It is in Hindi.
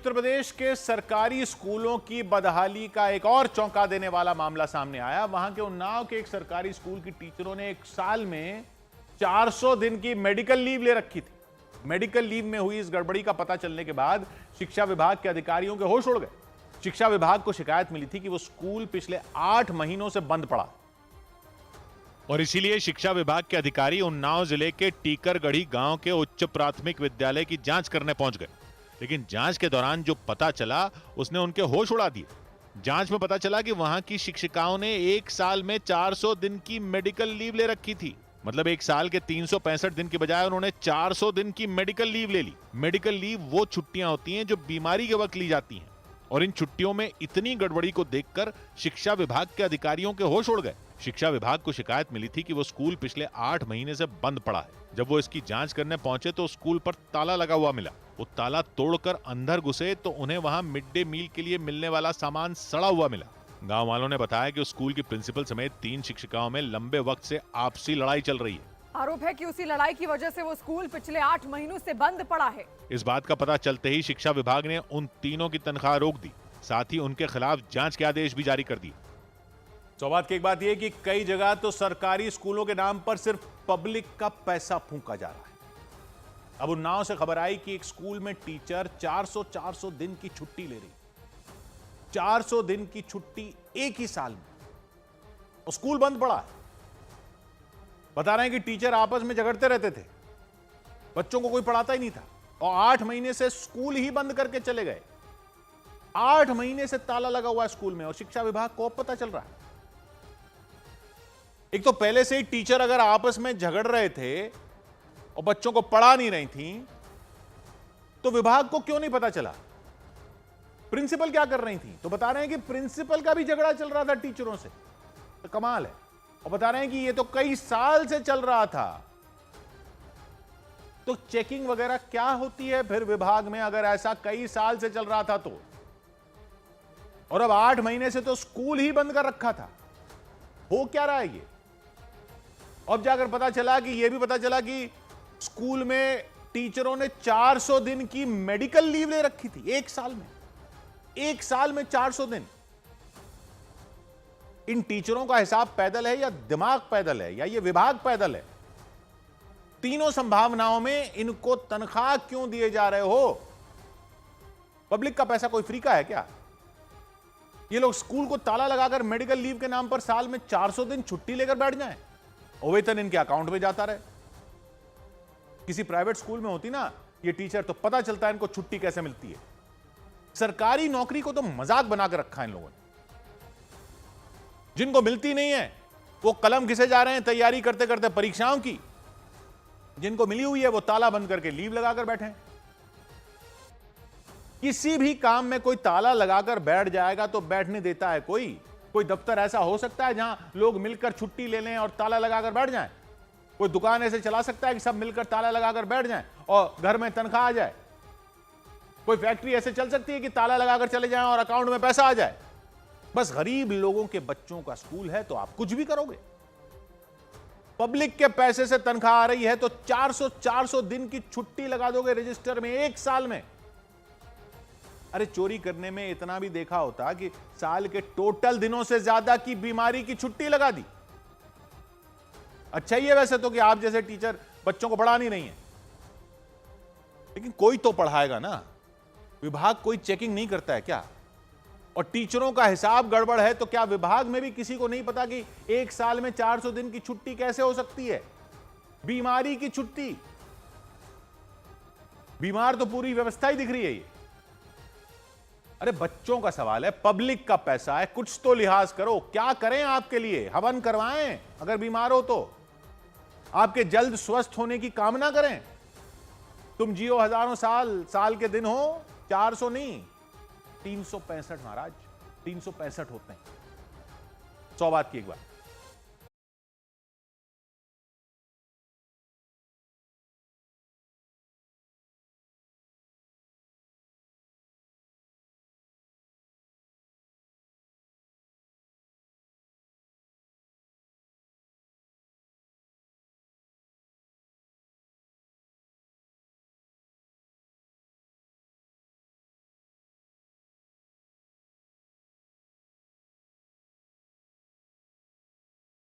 उत्तर प्रदेश के सरकारी स्कूलों की बदहाली का एक और चौंका देने वाला मामला सामने आया। वहां के उन्नाव के एक सरकारी स्कूल की टीचरों ने एक साल में 400 दिन की मेडिकल लीव ले रखी थी। मेडिकल लीव में हुई इस गड़बड़ी का पता चलने के बाद शिक्षा विभाग के अधिकारियों के होश उड़ गए। शिक्षा विभाग को शिकायत मिली थी कि वो स्कूल पिछले 8 महीनों से बंद पड़ा और इसीलिए शिक्षा विभाग के अधिकारी उन्नाव जिले के टीकरगढ़ी गांव के उच्च प्राथमिक विद्यालय की जांच करने पहुंच गए। लेकिन जांच के दौरान जो पता चला उसने उनके होश उड़ा दिए। जांच में पता चला कि वहां की शिक्षिकाओं ने एक साल में 400 दिन की मेडिकल लीव ले रखी थी। मतलब एक साल के 365 दिन की बजाय उन्होंने 400 दिन की मेडिकल लीव ले ली। मेडिकल लीव वो छुट्टियां होती हैं जो बीमारी के वक्त ली जाती हैं, और इन छुट्टियों में इतनी गड़बड़ी को देखकर शिक्षा विभाग के अधिकारियों के होश उड़ गए। शिक्षा विभाग को शिकायत मिली थी कि वो स्कूल पिछले 8 महीने से बंद पड़ा है। जब वो इसकी जांच करने पहुंचे तो स्कूल पर ताला लगा हुआ मिला। वो ताला तोड़कर अंदर घुसे तो उन्हें वहां मिड डे मील के लिए मिलने वाला सामान सड़ा हुआ मिला। गांव वालों ने बताया कि उस स्कूल की प्रिंसिपल समेत 3 शिक्षिकाओं में लंबे वक्त से आपसी लड़ाई चल रही है। आरोप है कि उसी लड़ाई की वजह से वो स्कूल पिछले 8 महीनों से बंद पड़ा है। इस बात का पता चलते ही शिक्षा विभाग ने उन तीनों की तनख्वाह रोक दी, साथ ही उनके खिलाफ जांच के आदेश भी जारी कर दिए। सौभाग्य की एक बात यह कि कई जगह तो सरकारी स्कूलों के नाम पर सिर्फ पब्लिक का पैसा फूंका जा रहा है। अब उन्नाव से खबर आई कि एक स्कूल में टीचर 400 दिन की छुट्टी ले रही। 400 दिन की छुट्टी एक ही साल में, और स्कूल बंद पड़ा है। बता रहे हैं कि टीचर आपस में झगड़ते रहते थे, बच्चों को कोई पढ़ाता ही नहीं था, और 8 महीने से स्कूल ही बंद करके चले गए। 8 महीने से ताला लगा हुआ है स्कूल में, और शिक्षा विभाग को पता चल रहा है। एक तो पहले से ही टीचर अगर आपस में झगड़ रहे थे और बच्चों को पढ़ा नहीं रही थी, तो विभाग को क्यों नहीं पता चला? प्रिंसिपल क्या कर रही थी? तो बता रहे हैं कि प्रिंसिपल का भी झगड़ा चल रहा था टीचरों से। तो कमाल है। और बता रहे हैं कि ये तो कई साल से चल रहा था। तो चेकिंग वगैरह क्या होती है फिर विभाग में, अगर ऐसा कई साल से चल रहा था तो? और अब 8 महीने से तो स्कूल ही बंद कर रखा था। हो क्या रहा है ये? अब जाकर पता चला कि यह भी पता चला कि स्कूल में टीचरों ने 400 दिन की मेडिकल लीव ले रखी थी एक साल में। एक साल में 400 दिन। इन टीचरों का हिसाब पैदल है या दिमाग पैदल है, या ये विभाग पैदल है? तीनों संभावनाओं में इनको तनख्वाह क्यों दिए जा रहे हो? पब्लिक का पैसा कोई फ्री का है क्या? ये लोग स्कूल को ताला लगाकर मेडिकल लीव के नाम पर साल में 400 दिन छुट्टी लेकर बैठ जाएं, और वेतन इनके अकाउंट में जाता रहे। किसी प्राइवेट स्कूल में होती ना ये टीचर, तो पता चलता है इनको छुट्टी कैसे मिलती है। सरकारी नौकरी को तो मजाक बनाकर रखा है इन लोगों ने। जिनको मिलती नहीं है वो कलम घिसे जा रहे हैं तैयारी करते करते परीक्षाओं की। जिनको मिली हुई है वो ताला बंद करके लीव लगाकर बैठे हैं। किसी भी काम में कोई ताला लगाकर बैठ जाएगा तो बैठने देता है कोई? कोई दफ्तर ऐसा हो सकता है जहां लोग मिलकर छुट्टी ले लें और ताला लगाकर बैठ जाएं? कोई दुकान ऐसे चला सकता है कि सब मिलकर ताला लगाकर बैठ जाएं और घर में तनख्वाह आ जाए? कोई फैक्ट्री ऐसे चल सकती है कि ताला लगाकर चले जाएं और अकाउंट में पैसा आ जाए? बस गरीब लोगों के बच्चों का स्कूल है तो आप कुछ भी करोगे। पब्लिक के पैसे से तनख्वाह आ रही है तो 400 दिन की छुट्टी लगा दोगे रजिस्टर में एक साल में। अरे चोरी करने में इतना भी देखा होता कि साल के टोटल दिनों से ज्यादा की बीमारी की छुट्टी लगा दी। अच्छा ही है वैसे तो कि आप जैसे टीचर बच्चों को पढ़ा नहीं रही हैं, लेकिन कोई तो पढ़ाएगा ना। विभाग कोई चेकिंग नहीं करता है क्या? और टीचरों का हिसाब गड़बड़ है तो क्या विभाग में भी किसी को नहीं पता कि एक साल में 400 दिन की छुट्टी कैसे हो सकती है? बीमारी की छुट्टी। बीमार तो पूरी व्यवस्था ही दिख रही है ये। अरे बच्चों का सवाल है, पब्लिक का पैसा है, कुछ तो लिहाज करो। क्या करें आपके लिए? हवन करवाएं अगर बीमार हो तो, आपके जल्द स्वस्थ होने की कामना करें। तुम जियो हजारों साल, साल के दिन हो 400 नहीं 365 महाराज, 365 होते हैं। 100 बात की एक बात।